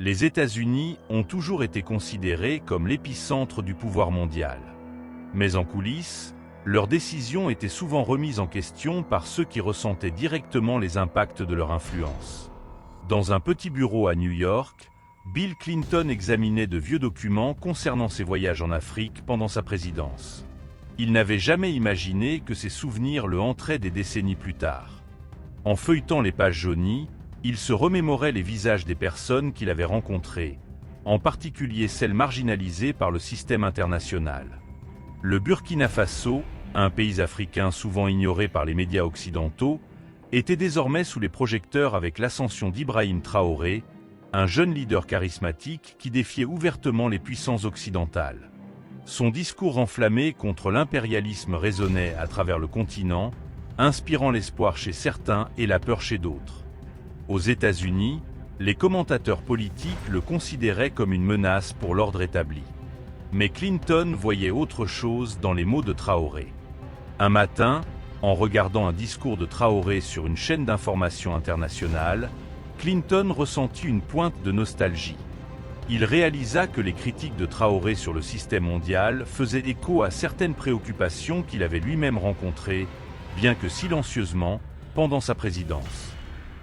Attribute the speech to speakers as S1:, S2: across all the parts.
S1: Les États-Unis ont toujours été considérés comme l'épicentre du pouvoir mondial. Mais en coulisses, leurs décisions étaient souvent remises en question par ceux qui ressentaient directement les impacts de leur influence. Dans un petit bureau à New York, Bill Clinton examinait de vieux documents concernant ses voyages en Afrique pendant sa présidence. Il n'avait jamais imaginé que ses souvenirs le hanteraient des décennies plus tard. En feuilletant les pages jaunies, il se remémorait les visages des personnes qu'il avait rencontrées, en particulier celles marginalisées par le système international. Le Burkina Faso, un pays africain souvent ignoré par les médias occidentaux, était désormais sous les projecteurs avec l'ascension d'Ibrahim Traoré, un jeune leader charismatique qui défiait ouvertement les puissances occidentales. Son discours enflammé contre l'impérialisme résonnait à travers le continent, inspirant l'espoir chez certains et la peur chez d'autres. Aux États-Unis, les commentateurs politiques le considéraient comme une menace pour l'ordre établi. Mais Clinton voyait autre chose dans les mots de Traoré. Un matin, en regardant un discours de Traoré sur une chaîne d'information internationale, Clinton ressentit une pointe de nostalgie. Il réalisa que les critiques de Traoré sur le système mondial faisaient écho à certaines préoccupations qu'il avait lui-même rencontrées, bien que silencieusement, pendant sa présidence.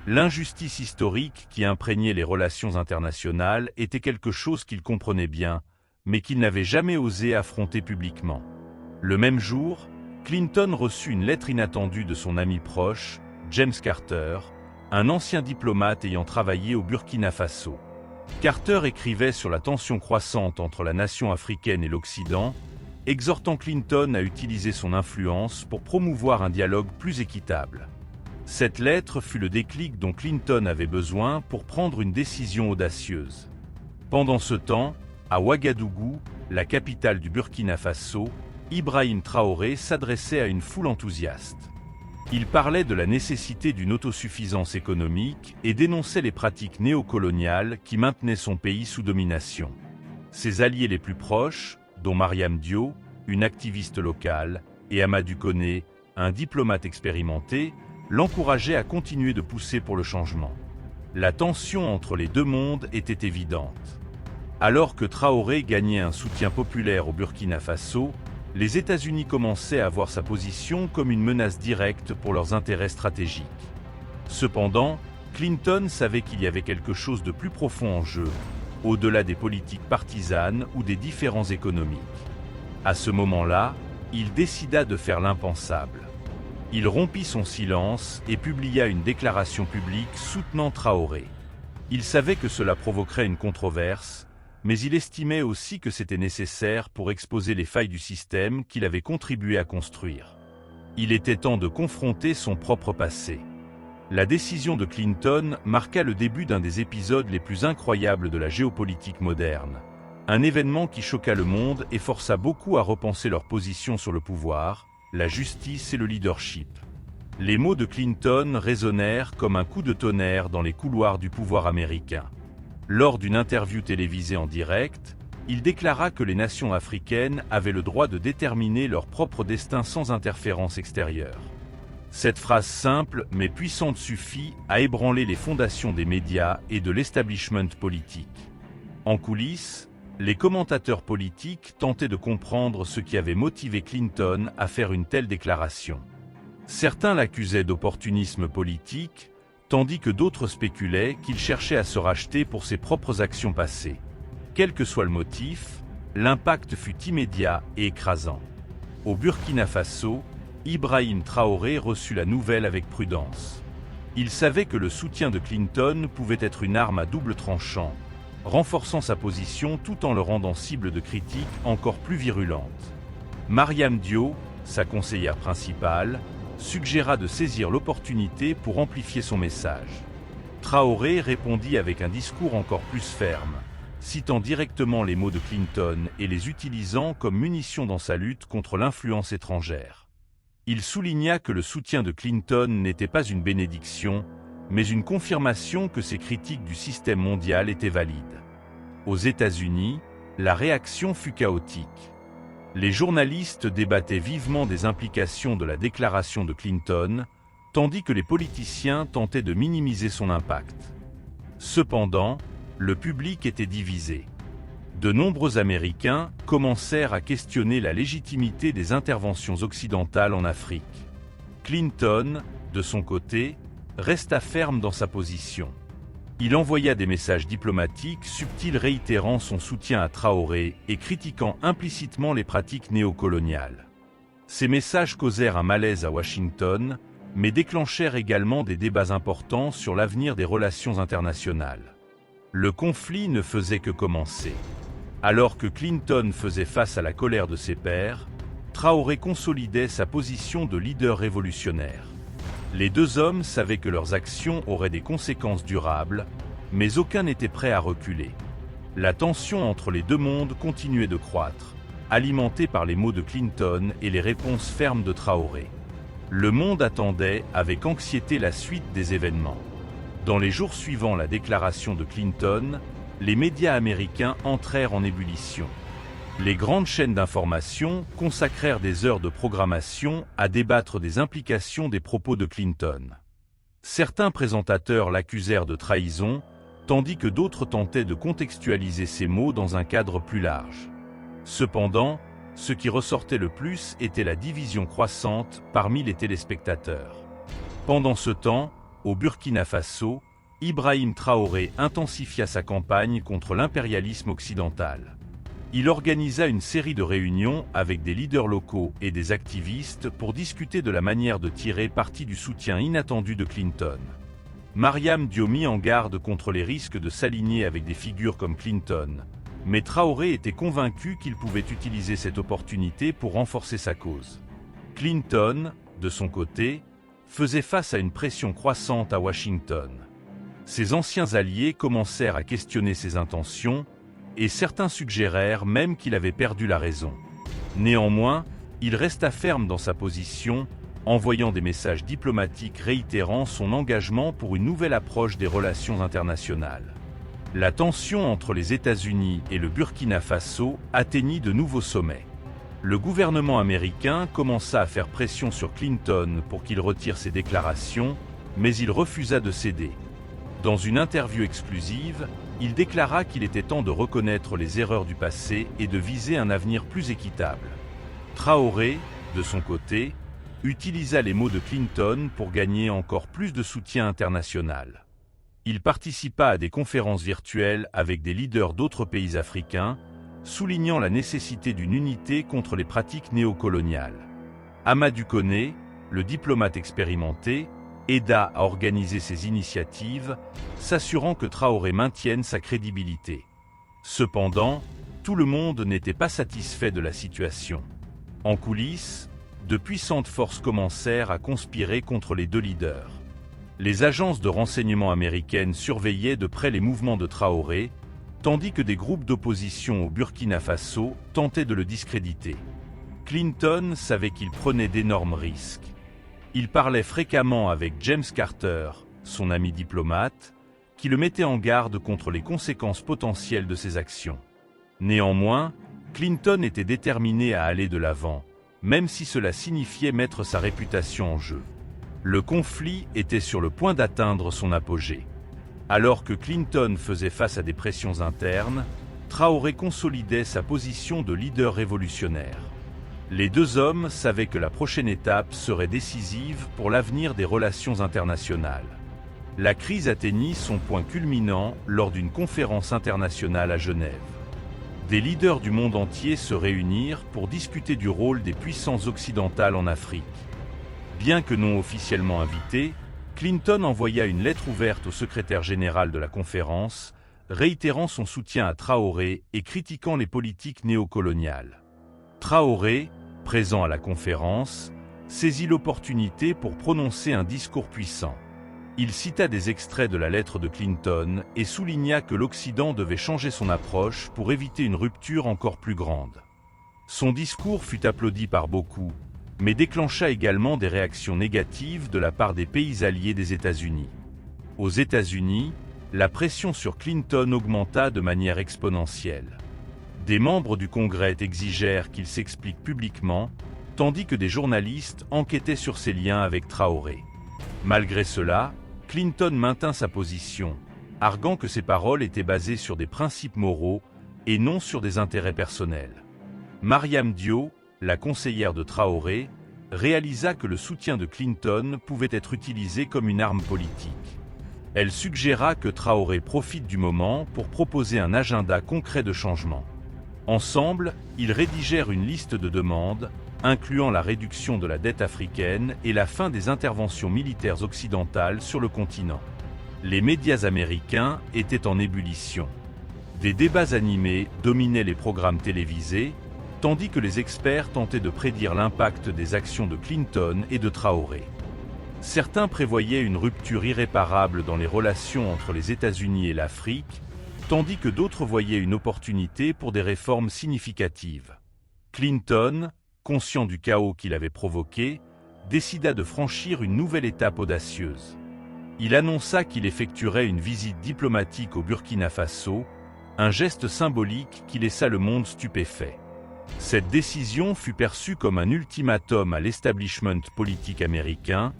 S1: L'injustice historique qui imprégnait les relations internationales était quelque chose qu'il comprenait bien, mais qu'il n'avait jamais osé affronter publiquement. Le même jour, Clinton reçut une lettre inattendue de son ami proche, James Carter, un ancien diplomate ayant travaillé au Burkina Faso. Carter écrivait sur la tension croissante entre la nation africaine et l'Occident, exhortant Clinton à utiliser son influence pour promouvoir un dialogue plus équitable. Cette lettre fut le déclic dont Clinton avait besoin pour prendre une décision audacieuse. Pendant ce temps, à Ouagadougou, la capitale du Burkina Faso, Ibrahim Traoré s'adressait à une foule enthousiaste. Il parlait de la nécessité d'une autosuffisance économique et dénonçait les pratiques néocoloniales qui maintenaient son pays sous domination. Ses alliés les plus proches, dont Mariam Diop, une activiste locale, et Amadou Koné, un diplomate expérimenté, l'encourageaient à continuer de pousser pour le changement. La tension entre les deux mondes était évidente. Alors que Traoré gagnait un soutien populaire au Burkina Faso, les États-Unis commençaient à voir sa position comme une menace directe pour leurs intérêts stratégiques. Cependant, Clinton savait qu'il y avait quelque chose de plus profond en jeu, au-delà des politiques partisanes ou des différends économiques. À ce moment-là, il décida de faire l'impensable. Il rompit son silence et publia une déclaration publique soutenant Traoré. Il savait que cela provoquerait une controverse, mais il estimait aussi que c'était nécessaire pour exposer les failles du système qu'il avait contribué à construire. Il était temps de confronter son propre passé. La décision de Clinton marqua le début d'un des épisodes les plus incroyables de la géopolitique moderne, un événement qui choqua le monde et força beaucoup à repenser leur position sur le pouvoir, la justice et le leadership. Les mots de Clinton résonnèrent comme un coup de tonnerre dans les couloirs du pouvoir américain. Lors d'une interview télévisée en direct, il déclara que les nations africaines avaient le droit de déterminer leur propre destin sans interférence extérieure. Cette phrase simple mais puissante suffit à ébranler les fondations des médias et de l'establishment politique. En coulisses, les commentateurs politiques tentaient de comprendre ce qui avait motivé Clinton à faire une telle déclaration. Certains l'accusaient d'opportunisme politique, tandis que d'autres spéculaient qu'il cherchait à se racheter pour ses propres actions passées. Quel que soit le motif, l'impact fut immédiat et écrasant. Au Burkina Faso, Ibrahim Traoré reçut la nouvelle avec prudence. Il savait que le soutien de Clinton pouvait être une arme à double tranchant, renforçant sa position tout en le rendant cible de critiques encore plus virulentes. Mariam Diop, sa conseillère principale, suggéra de saisir l'opportunité pour amplifier son message. Traoré répondit avec un discours encore plus ferme, citant directement les mots de Clinton et les utilisant comme munitions dans sa lutte contre l'influence étrangère. Il souligna que le soutien de Clinton n'était pas une bénédiction, mais une confirmation que ses critiques du système mondial étaient valides. Aux États-Unis, la réaction fut chaotique. Les journalistes débattaient vivement des implications de la déclaration de Clinton, tandis que les politiciens tentaient de minimiser son impact. Cependant, le public était divisé. De nombreux Américains commencèrent à questionner la légitimité des interventions occidentales en Afrique. Clinton, de son côté, resta ferme dans sa position. Il envoya des messages diplomatiques subtils réitérant son soutien à Traoré et critiquant implicitement les pratiques néocoloniales. Ces messages causèrent un malaise à Washington, mais déclenchèrent également des débats importants sur l'avenir des relations internationales. Le conflit ne faisait que commencer. Alors que Clinton faisait face à la colère de ses pairs, Traoré consolidait sa position de leader révolutionnaire. Les deux hommes savaient que leurs actions auraient des conséquences durables, mais aucun n'était prêt à reculer. La tension entre les deux mondes continuait de croître, alimentée par les mots de Clinton et les réponses fermes de Traoré. Le monde attendait avec anxiété la suite des événements. Dans les jours suivant la déclaration de Clinton, les médias américains entrèrent en ébullition. Les grandes chaînes d'information consacrèrent des heures de programmation à débattre des implications des propos de Clinton. Certains présentateurs l'accusèrent de trahison, tandis que d'autres tentaient de contextualiser ces mots dans un cadre plus large. Cependant, ce qui ressortait le plus était la division croissante parmi les téléspectateurs. Pendant ce temps, au Burkina Faso, Ibrahim Traoré intensifia sa campagne contre l'impérialisme occidental. Il organisa une série de réunions avec des leaders locaux et des activistes pour discuter de la manière de tirer parti du soutien inattendu de Clinton. Mariam Diop mit en garde contre les risques de s'aligner avec des figures comme Clinton, mais Traoré était convaincu qu'il pouvait utiliser cette opportunité pour renforcer sa cause. Clinton, de son côté, faisait face à une pression croissante à Washington. Ses anciens alliés commencèrent à questionner ses intentions, et certains suggérèrent même qu'il avait perdu la raison. Néanmoins, il resta ferme dans sa position, envoyant des messages diplomatiques réitérant son engagement pour une nouvelle approche des relations internationales. La tension entre les États-Unis et le Burkina Faso atteignit de nouveaux sommets. Le gouvernement américain commença à faire pression sur Clinton pour qu'il retire ses déclarations, mais il refusa de céder. Dans une interview exclusive, il déclara qu'il était temps de reconnaître les erreurs du passé et de viser un avenir plus équitable. Traoré, de son côté, utilisa les mots de Clinton pour gagner encore plus de soutien international. Il participa à des conférences virtuelles avec des leaders d'autres pays africains, soulignant la nécessité d'une unité contre les pratiques néocoloniales. Amadou Koné, le diplomate expérimenté, aida à organiser ces initiatives, s'assurant que Traoré maintienne sa crédibilité. Cependant, tout le monde n'était pas satisfait de la situation. En coulisses, de puissantes forces commencèrent à conspirer contre les deux leaders. Les agences de renseignement américaines surveillaient de près les mouvements de Traoré, tandis que des groupes d'opposition au Burkina Faso tentaient de le discréditer. Clinton savait qu'il prenait d'énormes risques. Il parlait fréquemment avec James Carter, son ami diplomate, qui le mettait en garde contre les conséquences potentielles de ses actions. Néanmoins, Clinton était déterminé à aller de l'avant, même si cela signifiait mettre sa réputation en jeu. Le conflit était sur le point d'atteindre son apogée. Alors que Clinton faisait face à des pressions internes, Traoré consolidait sa position de leader révolutionnaire. Les deux hommes savaient que la prochaine étape serait décisive pour l'avenir des relations internationales. La crise atteignit son point culminant lors d'une conférence internationale à Genève. Des leaders du monde entier se réunirent pour discuter du rôle des puissances occidentales en Afrique. Bien que non officiellement invité, Clinton envoya une lettre ouverte au secrétaire général de la conférence, réitérant son soutien à Traoré et critiquant les politiques néocoloniales. Traoré, présent à la conférence, saisit l'opportunité pour prononcer un discours puissant. Il cita des extraits de la lettre de Clinton et souligna que l'Occident devait changer son approche pour éviter une rupture encore plus grande. Son discours fut applaudi par beaucoup, mais déclencha également des réactions négatives de la part des pays alliés des États-Unis. Aux États-Unis, la pression sur Clinton augmenta de manière exponentielle. Des membres du Congrès exigèrent qu'il s'explique publiquement, tandis que des journalistes enquêtaient sur ses liens avec Traoré. Malgré cela, Clinton maintint sa position, arguant que ses paroles étaient basées sur des principes moraux et non sur des intérêts personnels. Mariam Diop, la conseillère de Traoré, réalisa que le soutien de Clinton pouvait être utilisé comme une arme politique. Elle suggéra que Traoré profite du moment pour proposer un agenda concret de changement. Ensemble, ils rédigèrent une liste de demandes, incluant la réduction de la dette africaine et la fin des interventions militaires occidentales sur le continent. Les médias américains étaient en ébullition. Des débats animés dominaient les programmes télévisés, tandis que les experts tentaient de prédire l'impact des actions de Clinton et de Traoré. Certains prévoyaient une rupture irréparable dans les relations entre les États-Unis et l'Afrique, tandis que d'autres voyaient une opportunité pour des réformes significatives. Clinton, conscient du chaos qu'il avait provoqué, décida de franchir une nouvelle étape audacieuse. Il annonça qu'il effectuerait une visite diplomatique au Burkina Faso, un geste symbolique qui laissa le monde stupéfait. Cette décision fut perçue comme un ultimatum à l'establishment politique américain,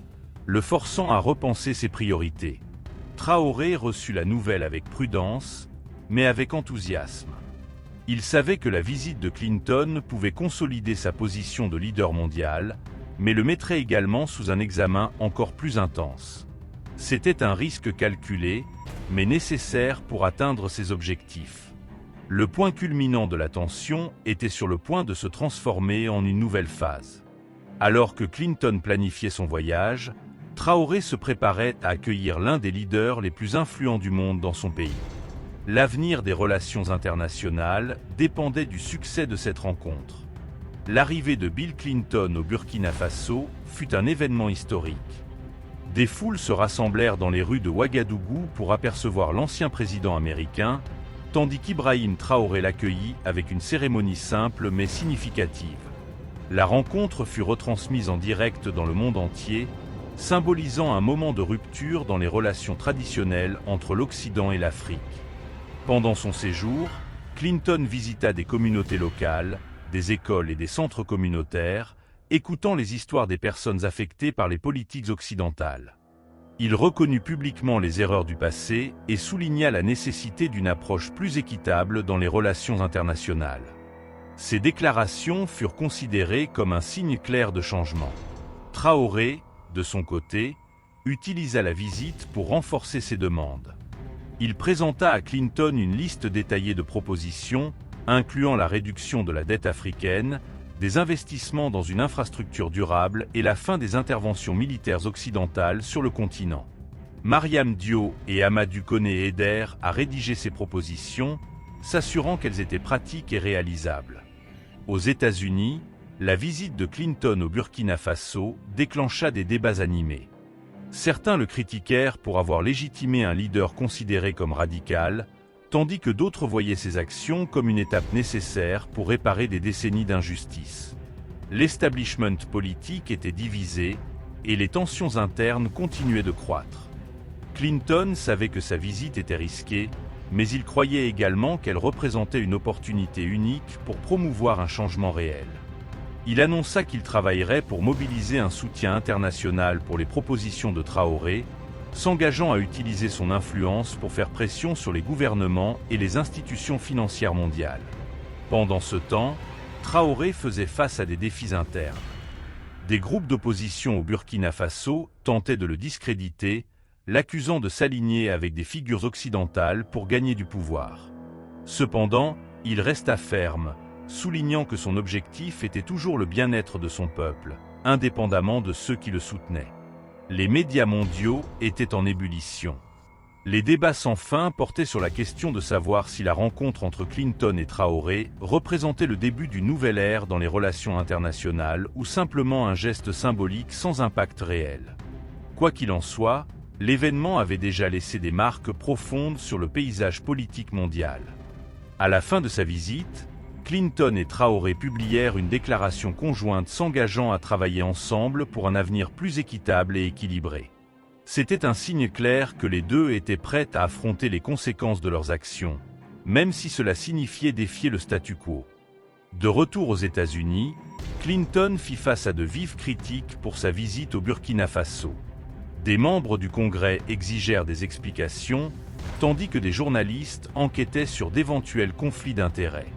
S1: le forçant à repenser ses priorités. Traoré reçut la nouvelle avec prudence, mais avec enthousiasme. Il savait que la visite de Clinton pouvait consolider sa position de leader mondial, mais le mettrait également sous un examen encore plus intense. C'était un risque calculé, mais nécessaire pour atteindre ses objectifs. Le point culminant de la tension était sur le point de se transformer en une nouvelle phase. Alors que Clinton planifiait son voyage, Traoré se préparait à accueillir l'un des leaders les plus influents du monde dans son pays. L'avenir des relations internationales dépendait du succès de cette rencontre. L'arrivée de Bill Clinton au Burkina Faso fut un événement historique. Des foules se rassemblèrent dans les rues de Ouagadougou pour apercevoir l'ancien président américain, tandis qu'Ibrahim Traoré l'accueillit avec une cérémonie simple mais significative. La rencontre fut retransmise en direct dans le monde entier, symbolisant un moment de rupture dans les relations traditionnelles entre l'Occident et l'Afrique. Pendant son séjour, Clinton visita des communautés locales, des écoles et des centres communautaires, écoutant les histoires des personnes affectées par les politiques occidentales. Il reconnut publiquement les erreurs du passé et souligna la nécessité d'une approche plus équitable dans les relations internationales. Ces déclarations furent considérées comme un signe clair de changement. Traoré, de son côté, utilisa la visite pour renforcer ses demandes. Il présenta à Clinton une liste détaillée de propositions, incluant la réduction de la dette africaine, des investissements dans une infrastructure durable et la fin des interventions militaires occidentales sur le continent. Mariam Diop et Amadou Koné aidèrent à rédiger ces propositions, s'assurant qu'elles étaient pratiques et réalisables. Aux États-Unis, la visite de Clinton au Burkina Faso déclencha des débats animés. Certains le critiquèrent pour avoir légitimé un leader considéré comme radical, tandis que d'autres voyaient ses actions comme une étape nécessaire pour réparer des décennies d'injustice. L'establishment politique était divisé et les tensions internes continuaient de croître. Clinton savait que sa visite était risquée, mais il croyait également qu'elle représentait une opportunité unique pour promouvoir un changement réel. Il annonça qu'il travaillerait pour mobiliser un soutien international pour les propositions de Traoré, s'engageant à utiliser son influence pour faire pression sur les gouvernements et les institutions financières mondiales. Pendant ce temps, Traoré faisait face à des défis internes. Des groupes d'opposition au Burkina Faso tentaient de le discréditer, l'accusant de s'aligner avec des figures occidentales pour gagner du pouvoir. Cependant, il resta ferme, soulignant que son objectif était toujours le bien-être de son peuple, indépendamment de ceux qui le soutenaient. Les médias mondiaux étaient en ébullition. Les débats sans fin portaient sur la question de savoir si la rencontre entre Clinton et Traoré représentait le début d'une nouvelle ère dans les relations internationales ou simplement un geste symbolique sans impact réel. Quoi qu'il en soit, l'événement avait déjà laissé des marques profondes sur le paysage politique mondial. À la fin de sa visite, Clinton et Traoré publièrent une déclaration conjointe s'engageant à travailler ensemble pour un avenir plus équitable et équilibré. C'était un signe clair que les deux étaient prêts à affronter les conséquences de leurs actions, même si cela signifiait défier le statu quo. De retour aux États-Unis, Clinton fit face à de vives critiques pour sa visite au Burkina Faso. Des membres du Congrès exigèrent des explications, tandis que des journalistes enquêtaient sur d'éventuels conflits d'intérêts.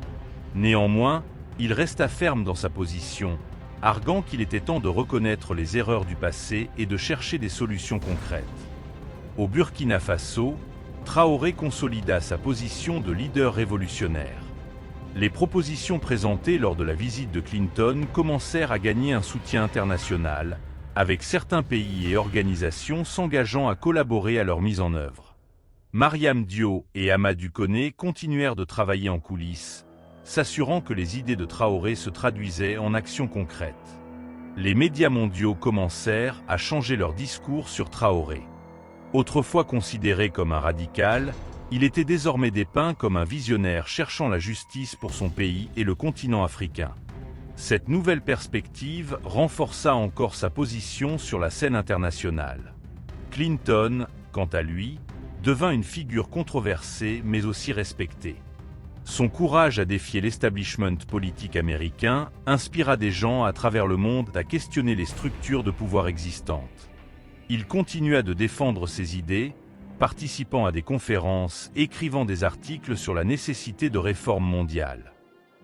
S1: Néanmoins, il resta ferme dans sa position, arguant qu'il était temps de reconnaître les erreurs du passé et de chercher des solutions concrètes. Au Burkina Faso, Traoré consolida sa position de leader révolutionnaire. Les propositions présentées lors de la visite de Clinton commencèrent à gagner un soutien international, avec certains pays et organisations s'engageant à collaborer à leur mise en œuvre. Mariam Diop et Amadou Koné continuèrent de travailler en coulisses, s'assurant que les idées de Traoré se traduisaient en actions concrètes. Les médias mondiaux commencèrent à changer leur discours sur Traoré. Autrefois considéré comme un radical, il était désormais dépeint comme un visionnaire cherchant la justice pour son pays et le continent africain. Cette nouvelle perspective renforça encore sa position sur la scène internationale. Clinton, quant à lui, devint une figure controversée mais aussi respectée. Son courage à défier l'establishment politique américain inspira des gens à travers le monde à questionner les structures de pouvoir existantes. Il continua de défendre ses idées, participant à des conférences, écrivant des articles sur la nécessité de réformes mondiales.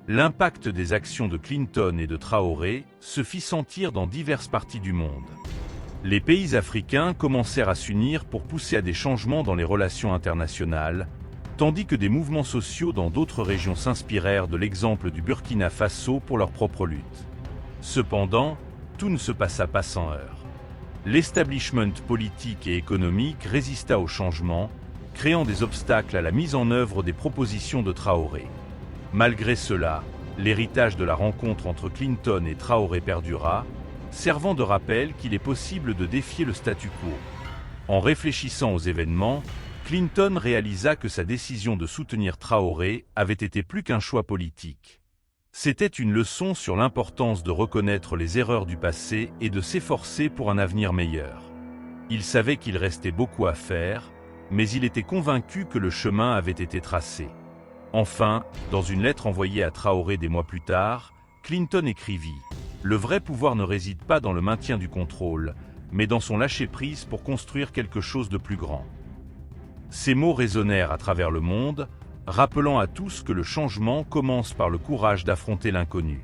S1: L'impact des actions de Clinton et de Traoré se fit sentir dans diverses parties du monde. Les pays africains commencèrent à s'unir pour pousser à des changements dans les relations internationales, tandis que des mouvements sociaux dans d'autres régions s'inspirèrent de l'exemple du Burkina Faso pour leur propre lutte. Cependant, tout ne se passa pas sans heurts. L'establishment politique et économique résista au changement, créant des obstacles à la mise en œuvre des propositions de Traoré. Malgré cela, l'héritage de la rencontre entre Clinton et Traoré perdura, servant de rappel qu'il est possible de défier le statu quo. En réfléchissant aux événements, Clinton réalisa que sa décision de soutenir Traoré avait été plus qu'un choix politique. C'était une leçon sur l'importance de reconnaître les erreurs du passé et de s'efforcer pour un avenir meilleur. Il savait qu'il restait beaucoup à faire, mais il était convaincu que le chemin avait été tracé. Enfin, dans une lettre envoyée à Traoré des mois plus tard, Clinton écrivit « Le vrai pouvoir ne réside pas dans le maintien du contrôle, mais dans son lâcher-prise pour construire quelque chose de plus grand. » Ces mots résonnèrent à travers le monde, rappelant à tous que le changement commence par le courage d'affronter l'inconnu.